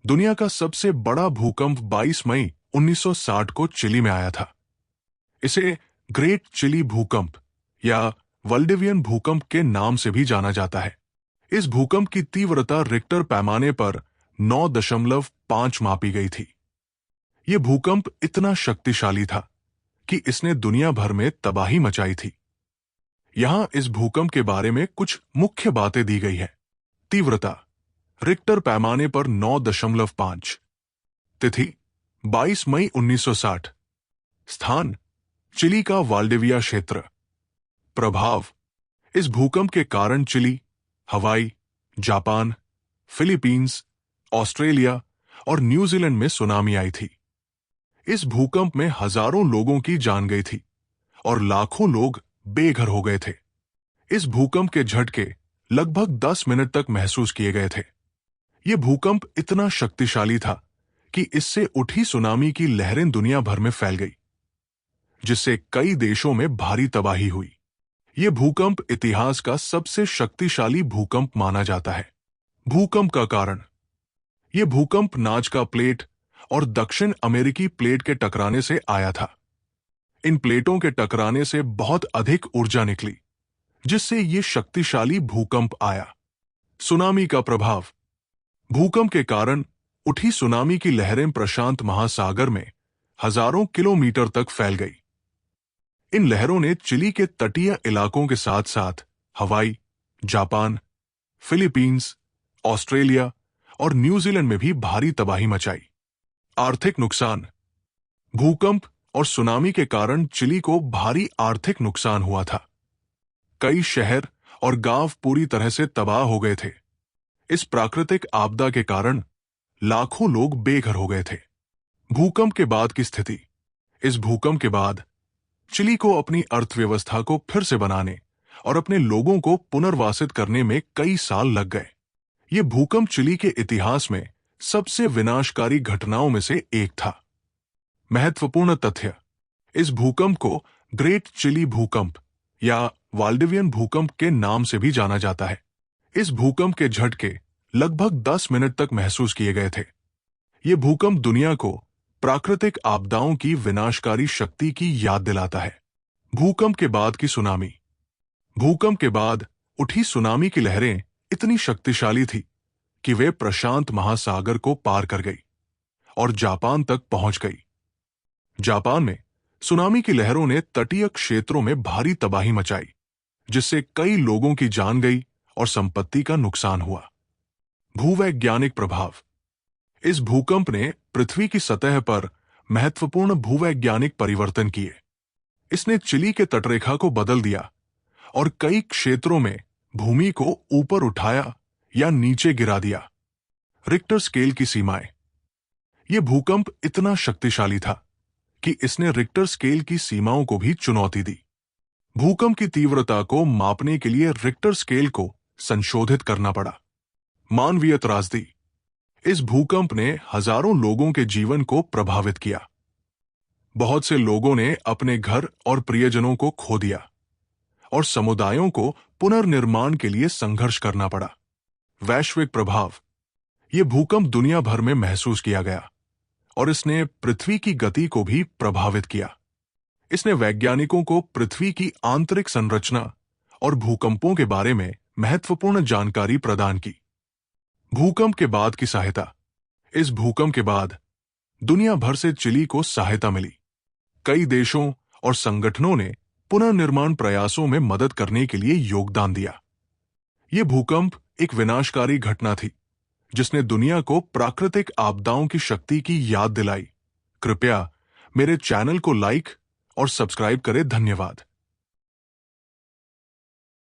दुनिया का सबसे बड़ा भूकंप 22 मई 1960 को चिली में आया था। इसे ग्रेट चिली भूकंप या वाल्डिवियन भूकंप के नाम से भी जाना जाता है। इस भूकंप की तीव्रता रिक्टर पैमाने पर 9.5 मापी गई थी। यह भूकंप इतना शक्तिशाली था कि इसने दुनिया भर में तबाही मचाई थी। यहां इस भूकंप के बारे में कुछ मुख्य बातें दी गई है। तीव्रता रिक्टर पैमाने पर 9.5। तिथि 22 मई 1960। स्थान चिली का वाल्डिविया क्षेत्र। प्रभाव इस भूकंप के कारण चिली, हवाई, जापान, फिलीपींस, ऑस्ट्रेलिया और न्यूजीलैंड में सुनामी आई थी। इस भूकंप में हजारों लोगों की जान गई थी और लाखों लोग बेघर हो गए थे। इस भूकंप के झटके लगभग 10 मिनट तक महसूस किए गए थे। यह भूकंप इतना शक्तिशाली था कि इससे उठी सुनामी की लहरें दुनिया भर में फैल गई, जिससे कई देशों में भारी तबाही हुई। यह भूकंप इतिहास का सबसे शक्तिशाली भूकंप माना जाता है। भूकंप का कारण यह भूकंप नाजका प्लेट और दक्षिण अमेरिकी प्लेट के टकराने से आया था। इन प्लेटों के टकराने से बहुत अधिक ऊर्जा निकली, जिससे यह शक्तिशाली भूकंप आया। सुनामी का प्रभाव भूकंप के कारण उठी सुनामी की लहरें प्रशांत महासागर में हजारों किलोमीटर तक फैल गई। इन लहरों ने चिली के तटीय इलाकों के साथ साथ हवाई, जापान, फिलीपींस, ऑस्ट्रेलिया और न्यूजीलैंड में भी भारी तबाही मचाई। आर्थिक नुकसान भूकंप और सुनामी के कारण चिली को भारी आर्थिक नुकसान हुआ था। कई शहर और गांव पूरी तरह से तबाह हो गए थे। इस प्राकृतिक आपदा के कारण लाखों लोग बेघर हो गए थे। भूकंप के बाद की स्थिति इस भूकंप के बाद चिली को अपनी अर्थव्यवस्था को फिर से बनाने और अपने लोगों को पुनर्वासित करने में कई साल लग गए। यह भूकंप चिली के इतिहास में सबसे विनाशकारी घटनाओं में से एक था। महत्वपूर्ण तथ्य इस भूकंप को ग्रेट चिली भूकंप या वाल्डिवियन भूकंप के नाम से भी जाना जाता है। इस भूकंप के झटके लगभग 10 मिनट तक महसूस किए गए थे। यह भूकंप दुनिया को प्राकृतिक आपदाओं की विनाशकारी शक्ति की याद दिलाता है। भूकंप के बाद की सुनामी भूकंप के बाद उठी सुनामी की लहरें इतनी शक्तिशाली थी कि वे प्रशांत महासागर को पार कर गई और जापान तक पहुंच गई। जापान में सुनामी की लहरों ने तटीय क्षेत्रों में भारी तबाही मचाई, जिससे कई लोगों की जान गई और संपत्ति का नुकसान हुआ। भूवैज्ञानिक प्रभाव इस भूकंप ने पृथ्वी की सतह पर महत्वपूर्ण भूवैज्ञानिक परिवर्तन किए। इसने चिली के तटरेखा को बदल दिया और कई क्षेत्रों में भूमि को ऊपर उठाया या नीचे गिरा दिया। रिक्टर स्केल की सीमाएं यह भूकंप इतना शक्तिशाली था कि इसने रिक्टर स्केल की सीमाओं को भी चुनौती दी। भूकंप की तीव्रता को मापने के लिए रिक्टर स्केल को संशोधित करना पड़ा। मानवीय त्रासदी इस भूकंप ने हजारों लोगों के जीवन को प्रभावित किया। बहुत से लोगों ने अपने घर और प्रियजनों को खो दिया और समुदायों को पुनर्निर्माण के लिए संघर्ष करना पड़ा। वैश्विक प्रभाव यह भूकंप दुनिया भर में महसूस किया गया और इसने पृथ्वी की गति को भी प्रभावित किया। इसने वैज्ञानिकों को पृथ्वी की आंतरिक संरचना और भूकंपों के बारे में महत्वपूर्ण जानकारी प्रदान की। भूकंप के बाद की सहायता इस भूकंप के बाद दुनिया भर से चिली को सहायता मिली। कई देशों और संगठनों ने पुनर्निर्माण प्रयासों में मदद करने के लिए योगदान दिया। यह भूकंप एक विनाशकारी घटना थी जिसने दुनिया को प्राकृतिक आपदाओं की शक्ति की याद दिलाई। कृपया मेरे चैनल को लाइक और सब्सक्राइब करें। धन्यवाद।